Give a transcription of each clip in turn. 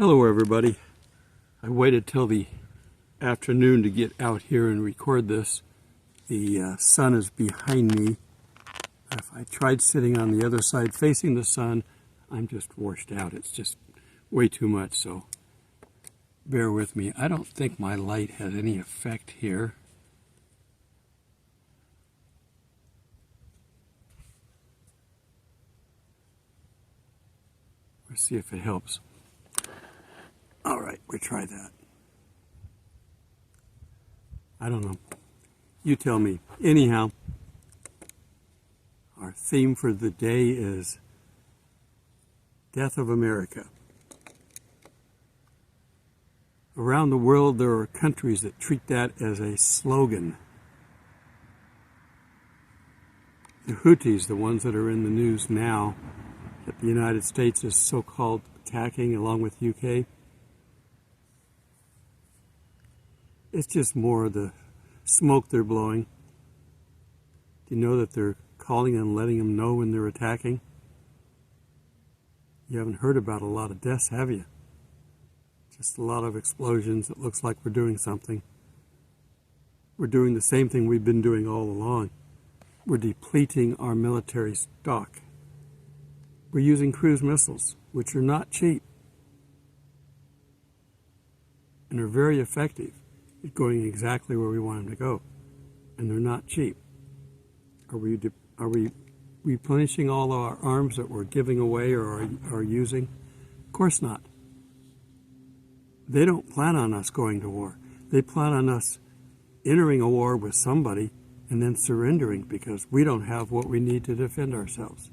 Hello everybody. I waited till the afternoon to get out here and record this. The sun is behind me. If I tried sitting on the other side facing the sun, I'm just washed out. It's just way too much, so bear with me. I don't think my light has any effect here. Let's see if it helps. All right, we try that. I don't know. You tell me. Anyhow, our theme for the day is Death of America. Around the world, there are countries that treat that as a slogan. The Houthis, the ones that are in the news now, that the United States is so-called attacking along with UK, it's just more of the smoke they're blowing. Do you know that they're calling and letting them know when they're attacking? You haven't heard about a lot of deaths, have you? Just a lot of explosions. It looks like we're doing something. We're doing the same thing we've been doing all along. We're depleting our military stock. We're using cruise missiles, which are not cheap and are very effective at going exactly where we want them to go, and they're not cheap. Are we replenishing all our arms that we're giving away or are using? Of course not. They don't plan on us going to war. They plan on us entering a war with somebody and then surrendering because we don't have what we need to defend ourselves.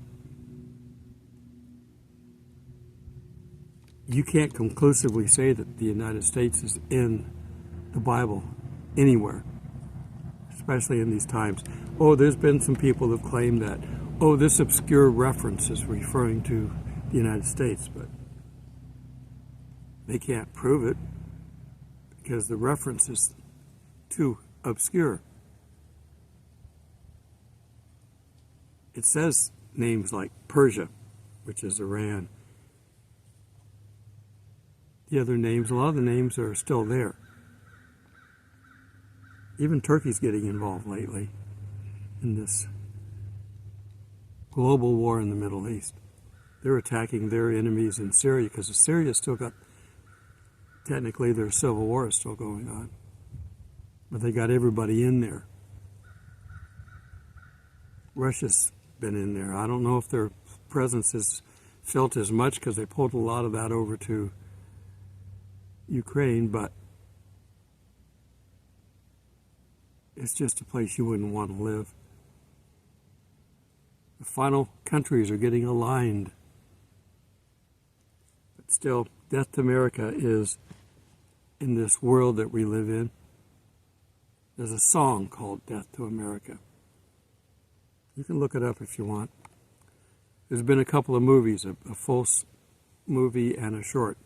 You can't conclusively say that the United States is in the Bible anywhere, especially in these times. Oh, there's been some people who've claimed that, oh, this obscure reference is referring to the United States, but they can't prove it because the reference is too obscure. It says names like Persia, which is Iran. The other names, a lot of the names are still there. Even Turkey's getting involved lately in this global war in the Middle East. They're attacking their enemies in Syria because Syria's still got, technically their civil war is still going on. But they got everybody in there. Russia's been in there. I don't know if their presence is felt as much because they pulled a lot of that over to Ukraine, but it's just a place you wouldn't want to live. The final countries are getting aligned. But still, death to America is in this world that we live in. There's a song called Death to America. You can look it up if you want. There's been a couple of movies, a full movie and a short.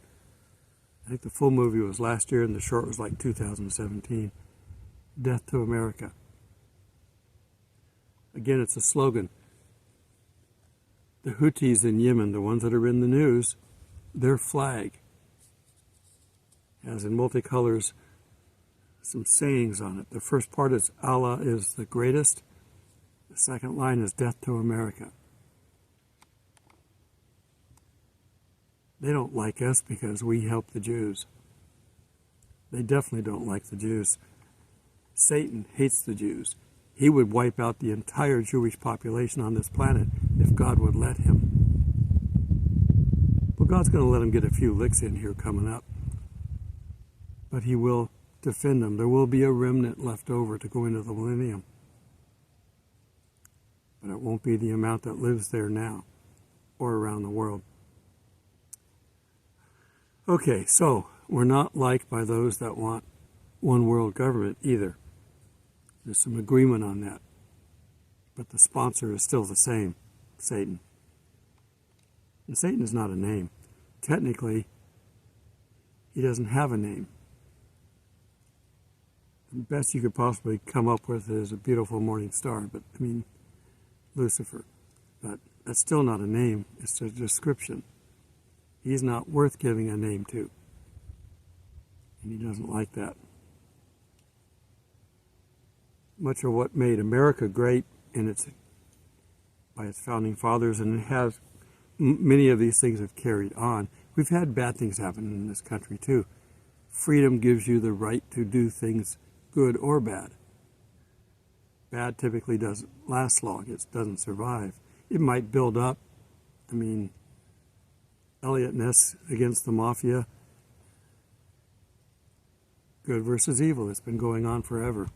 I think the full movie was last year and the short was like 2017. Death to America. Again, it's a slogan. The Houthis in Yemen, the ones that are in the news, their flag has in multicolors some sayings on it. The first part is Allah is the greatest. The second line is Death to America. They don't like us because we help the Jews. They definitely don't like the Jews. Satan hates the Jews. He would wipe out the entire Jewish population on this planet if God would let him. Well, God's going to let him get a few licks in here coming up. But he will defend them. There will be a remnant left over to go into the millennium. But it won't be the amount that lives there now or around the world. Okay, so we're not liked by those that want one world government either. There's some agreement on that. But the sponsor is still the same, Satan. And Satan is not a name. Technically, he doesn't have a name. The best you could possibly come up with is a beautiful morning star, but I mean, Lucifer. But that's still not a name, it's a description. He's not worth giving a name to. And he doesn't like that. Much of what made America great by its founding fathers, and it has, many of these things have carried on. We've had bad things happen in this country too. Freedom gives you the right to do things good or bad. Bad typically doesn't last long. It doesn't survive. It might build up. I mean, Elliot Ness against the mafia. Good versus evil. It's been going on forever.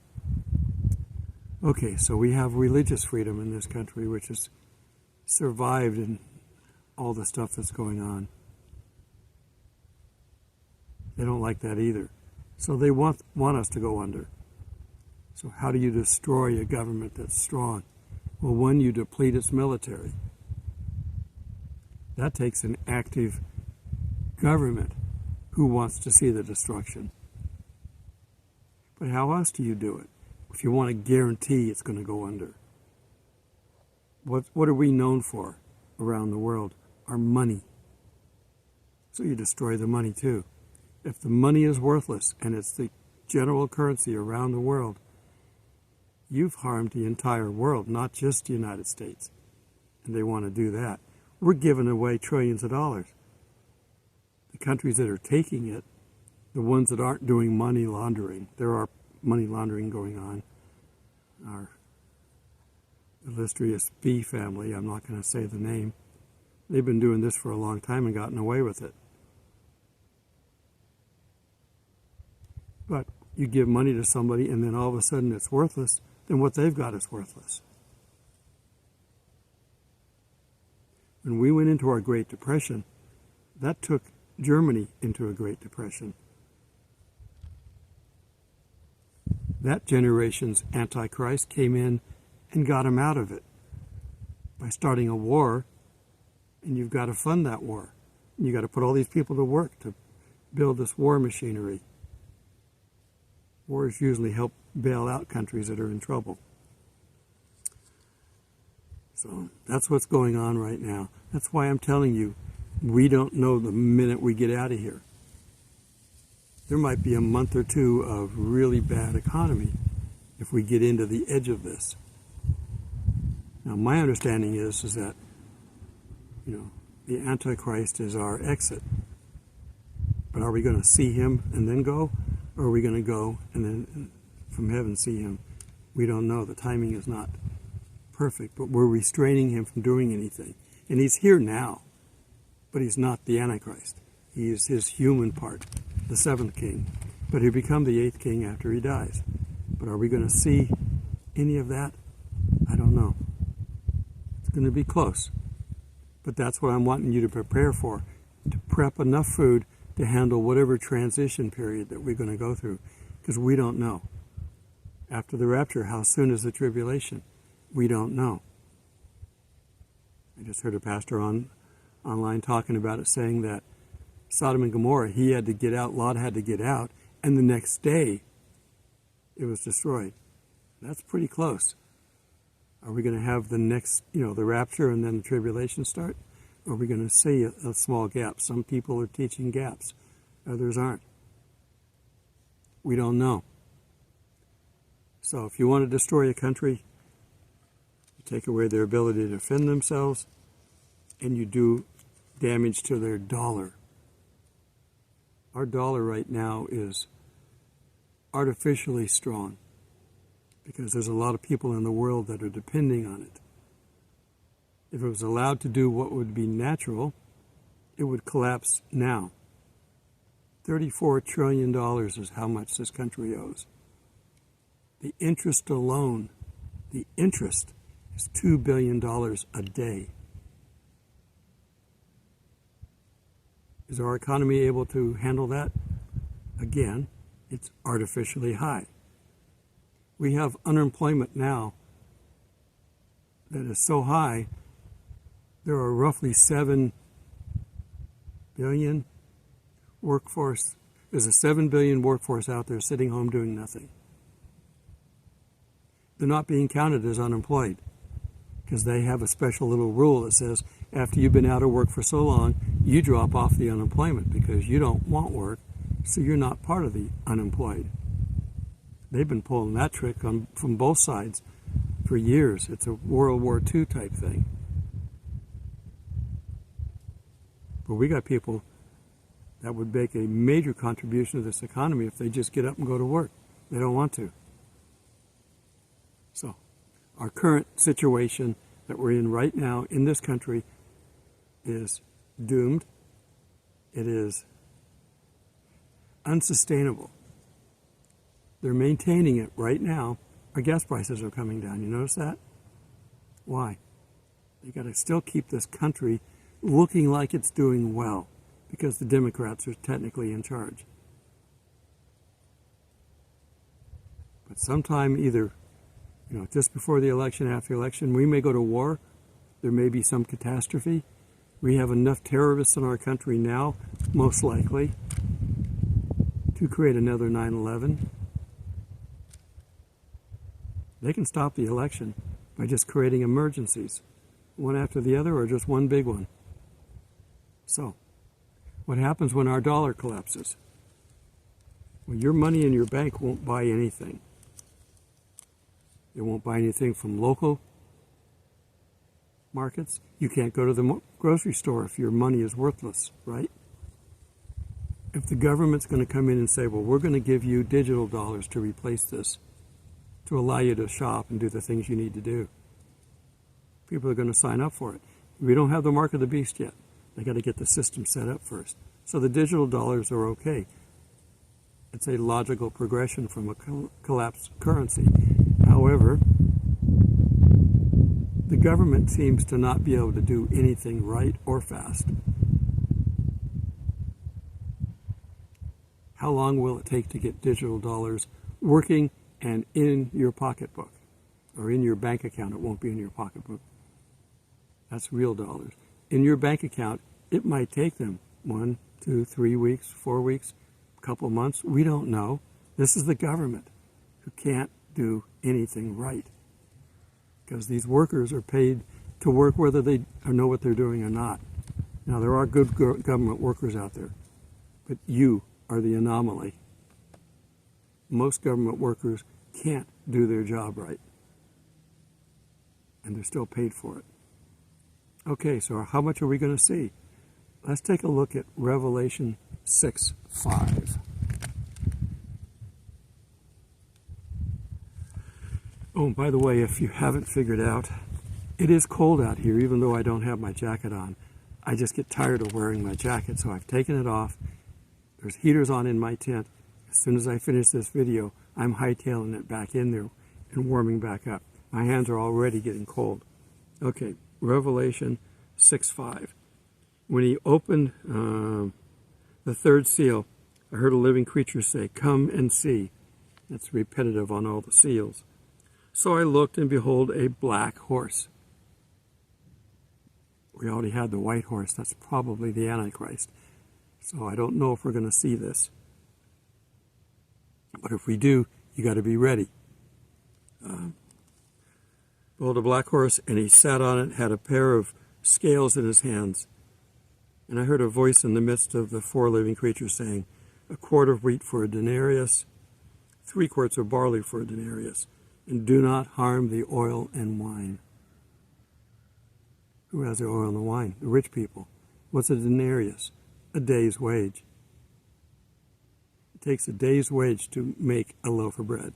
Okay, so we have religious freedom in this country, which has survived in all the stuff that's going on. They don't like that either. So they want us to go under. So how do you destroy a government that's strong? Well, one, you deplete its military. That takes an active government who wants to see the destruction. But how else do you do it? If you want to guarantee it's going to go under. What are we known for around the world? Our money. So you destroy the money too. If the money is worthless and it's the general currency around the world, you've harmed the entire world, not just the United States. And they want to do that. We're giving away trillions of dollars. The countries that are taking it, the ones that aren't doing money laundering, there are money laundering going on. Our illustrious B family, I'm not going to say the name, they've been doing this for a long time and gotten away with it. But you give money to somebody and then all of a sudden it's worthless, then what they've got is worthless. When we went into our Great Depression, that took Germany into a Great Depression. That generation's Antichrist came in and got them out of it by starting a war, and you've got to fund that war. You've got to put all these people to work to build this war machinery. Wars usually help bail out countries that are in trouble. So that's what's going on right now. That's why I'm telling you, we don't know the minute we get out of here. There might be a month or two of really bad economy if we get into the edge of this. Now, my understanding is that, the Antichrist is our exit. But are we going to see him and then go? Or are we going to go and then from heaven see him? We don't know. The timing is not perfect, but we're restraining him from doing anything. And he's here now, but he's not the Antichrist. He is his human part, the seventh king. But he'll become the eighth king after he dies. But are we going to see any of that? I don't know. It's going to be close. But that's what I'm wanting you to prepare for, to prep enough food to handle whatever transition period that we're going to go through, because we don't know. After the rapture, how soon is the tribulation? We don't know. I just heard a pastor online talking about it, saying that Sodom and Gomorrah, he had to get out, Lot had to get out, and the next day it was destroyed. That's pretty close. Are we going to have the next, the rapture and then the tribulation start? Or are we going to see a small gap? Some people are teaching gaps. Others aren't. We don't know. So if you want to destroy a country, you take away their ability to defend themselves, and you do damage to their dollar. Our dollar right now is artificially strong because there's a lot of people in the world that are depending on it. If it was allowed to do what would be natural, it would collapse now. $34 trillion is how much this country owes. The interest alone, the interest is $2 billion a day. Is our economy able to handle that? Again, it's artificially high. We have unemployment now that is so high, there are roughly 7 billion workforce. There's a 7 billion workforce out there sitting home doing nothing. They're not being counted as unemployed because they have a special little rule that says after you've been out of work for so long, you drop off the unemployment because you don't want work, so you're not part of the unemployed. They've been pulling that trick from both sides for years. It's a World War II type thing. But we got people that would make a major contribution to this economy if they just get up and go to work. They don't want to. So, our current situation that we're in right now in this country is doomed. It is unsustainable. They're maintaining it right now. Our gas prices are coming down. You notice that? Why? You got to still keep this country looking like it's doing well because the Democrats are technically in charge. But sometime either, just before the election, after the election, we may go to war. There may be some catastrophe. We have enough terrorists in our country now, most likely, to create another 9/11. They can stop the election by just creating emergencies, one after the other or just one big one. So, what happens when our dollar collapses? Well, your money in your bank won't buy anything. It won't buy anything from local markets. You can't go to the grocery store if your money is worthless, right? If the government's going to come in and say, well, we're going to give you digital dollars to replace this, to allow you to shop and do the things you need to do, people are going to sign up for it. We don't have the mark of the beast yet. They got to get the system set up first. So the digital dollars are okay. It's a logical progression from a collapsed currency. However, the government seems to not be able to do anything right or fast. How long will it take to get digital dollars working and in your pocketbook or in your bank account? It won't be in your pocketbook. That's real dollars. In your bank account, it might take them 1, 2, 3 weeks, 4 weeks, a couple of months. We don't know. This is the government who can't do anything right because these workers are paid to work whether they know what they're doing or not. Now, there are good government workers out there, but you are the anomaly. Most government workers can't do their job right, and they're still paid for it. Okay, so how much are we going to see? Let's take a look at Revelation 6:5. Oh, by the way, if you haven't figured out, it is cold out here, even though I don't have my jacket on. I just get tired of wearing my jacket, so I've taken it off. There's heaters on in my tent. As soon as I finish this video, I'm hightailing it back in there and warming back up. My hands are already getting cold. Okay, Revelation 6:5. When he opened the third seal, I heard a living creature say, "Come and see." That's repetitive on all the seals. So I looked, and behold, a black horse. We already had the white horse. That's probably the Antichrist. So I don't know if we're going to see this. But if we do, you got to be ready. Behold, a black horse, and he sat on it, had a pair of scales in his hands. And I heard a voice in the midst of the four living creatures saying, "A quart of wheat for a denarius, 3 quarts of barley for a denarius, and do not harm the oil and wine." Who has the oil and the wine? The rich people. What's a denarius? A day's wage. It takes a day's wage to make a loaf of bread.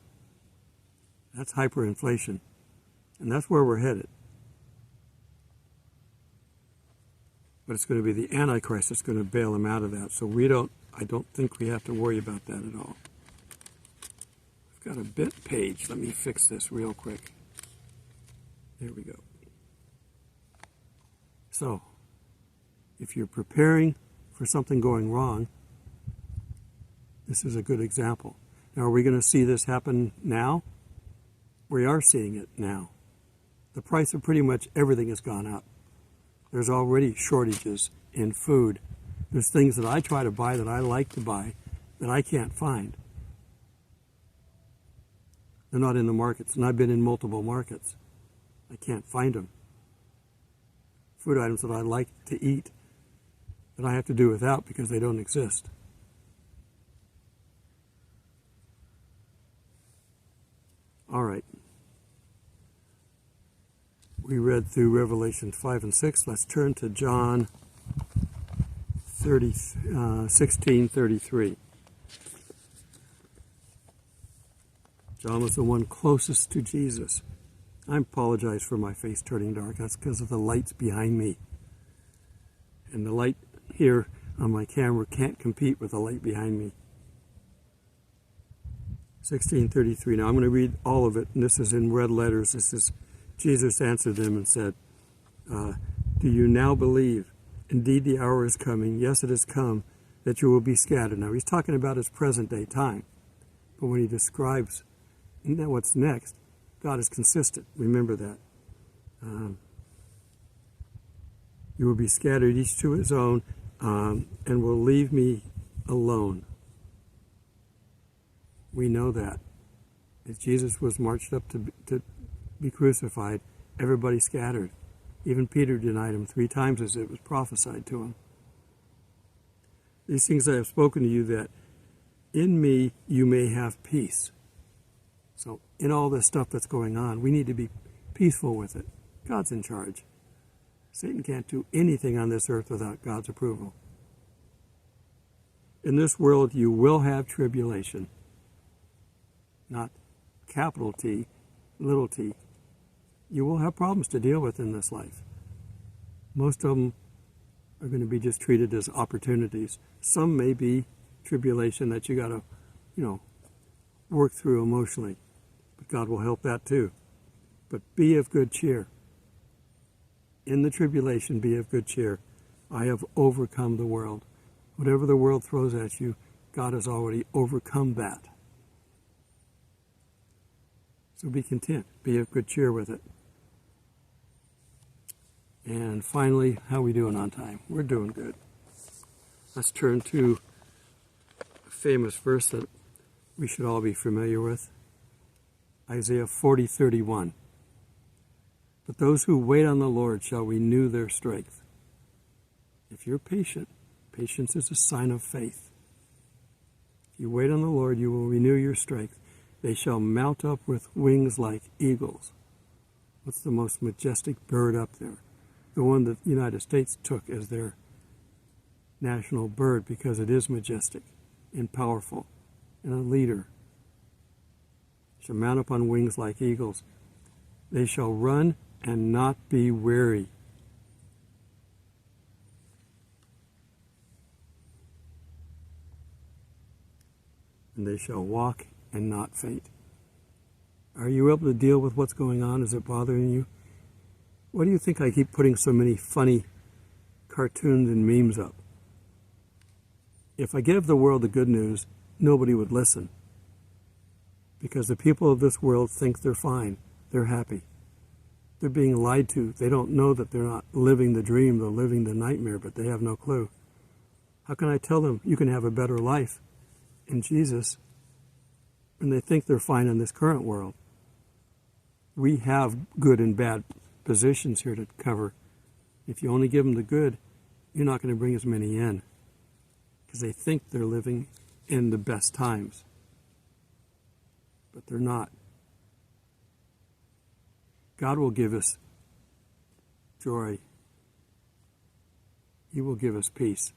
That's hyperinflation. And that's where we're headed. But it's going to be the Antichrist that's going to bail him out of that. So I don't think we have to worry about that at all. I've got a bit page. Let me fix this real quick. There we go. So, if you're preparing for something going wrong, this is a good example. Now, are we going to see this happen now? We are seeing it now. The price of pretty much everything has gone up. There's already shortages in food. There's things that I try to buy that I like to buy that I can't find. They're not in the markets, and I've been in multiple markets. I can't find them. Food items that I like to eat that I have to do without because they don't exist. All right. We read through Revelation 5 and 6. Let's turn to John 16:33. John was the one closest to Jesus. I apologize for my face turning dark. That's because of the lights behind me. And the light here on my camera can't compete with the light behind me. 16:33. Now I'm going to read all of it, and this is in red letters. This is Jesus answered them and said, do you now believe? Indeed, the hour is coming. Yes, it has come, that you will be scattered. Now, he's talking about his present-day time. But when he describes what's next, God is consistent. Remember that. You will be scattered, each to his own, and will leave me alone. We know that. As Jesus was marched up to be crucified, everybody scattered. Even Peter denied him 3 times as it was prophesied to him. These things I have spoken to you, that in me you may have peace. So in all this stuff that's going on, we need to be peaceful with it. God's in charge. Satan can't do anything on this earth without God's approval. In this world you will have tribulation. Not capital T, little t. You will have problems to deal with in this life. Most of them are going to be just treated as opportunities. Some may be tribulation that you got to, work through emotionally. But God will help that too. But be of good cheer. In the tribulation, be of good cheer. I have overcome the world. Whatever the world throws at you, God has already overcome that. So be content. Be of good cheer with it. And finally, how are we doing on time? We're doing good. Let's turn to a famous verse that we should all be familiar with. Isaiah 40:31. But those who wait on the Lord shall renew their strength. If you're patient, patience is a sign of faith. If you wait on the Lord, you will renew your strength. They shall mount up with wings like eagles. What's the most majestic bird up there? The one that the United States took as their national bird because it is majestic and powerful and a leader. Shall mount up on wings like eagles. They shall run and not be weary. And they shall walk and not faint. Are you able to deal with what's going on? Is it bothering you? Why do you think I keep putting so many funny cartoons and memes up? If I give the world the good news, nobody would listen. Because the people of this world think they're fine. They're happy. They're being lied to. They don't know that they're not living the dream. They're living the nightmare, but they have no clue. How can I tell them you can have a better life in Jesus when they think they're fine in this current world? We have good and bad positions here to cover. If you only give them the good, you're not going to bring as many in because they think they're living in the best times. But they're not. God will give us joy. He will give us peace.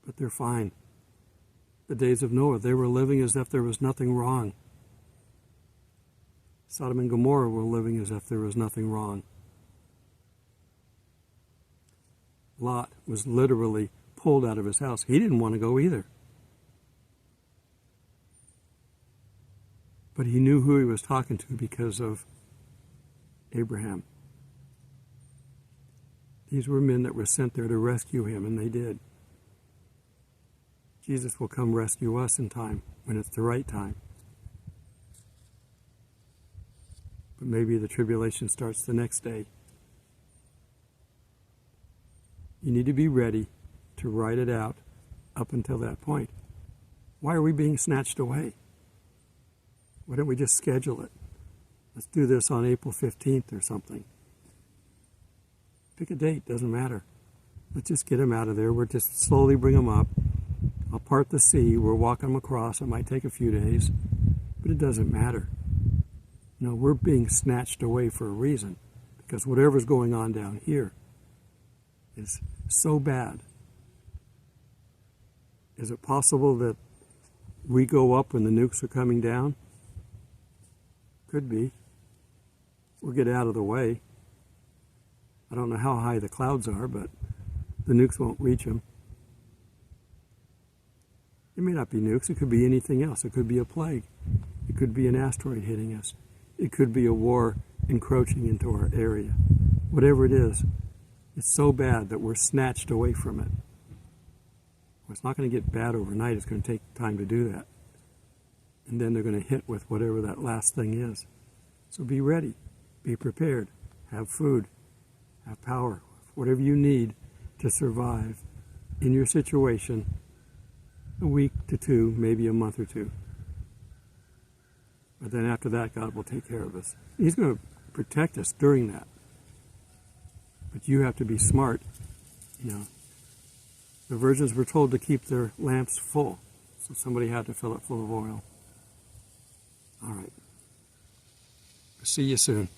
But they're fine. The days of Noah, they were living as if there was nothing wrong. Sodom and Gomorrah were living as if there was nothing wrong. Lot was literally pulled out of his house. He didn't want to go either. But he knew who he was talking to because of Abraham. These were men that were sent there to rescue him, and they did. Jesus will come rescue us in time, when it's the right time. But maybe the tribulation starts the next day. You need to be ready to ride it out up until that point. Why are we being snatched away? Why don't we just schedule it? Let's do this on April 15th or something. Pick a date, doesn't matter. Let's just get them out of there. We'll just slowly bring them up. I'll part the sea. We're walking them across. It might take a few days, but it doesn't matter. No, we're being snatched away for a reason, because whatever's going on down here is so bad. Is it possible that we go up when the nukes are coming down? Could be. We'll get out of the way. I don't know how high the clouds are, but the nukes won't reach them. It may not be nukes. It could be anything else. It could be a plague. It could be an asteroid hitting us. It could be a war encroaching into our area. Whatever it is, it's so bad that we're snatched away from it. Well, it's not going to get bad overnight. It's going to take time to do that. And then they're going to hit with whatever that last thing is. So be ready. Be prepared. Have food. Have power. Whatever you need to survive in your situation, a week to two, maybe a month or two. But then after that, God will take care of us. He's going to protect us during that. But you have to be smart. You know, the virgins were told to keep their lamps full. So somebody had to fill it full of oil. All right. See you soon.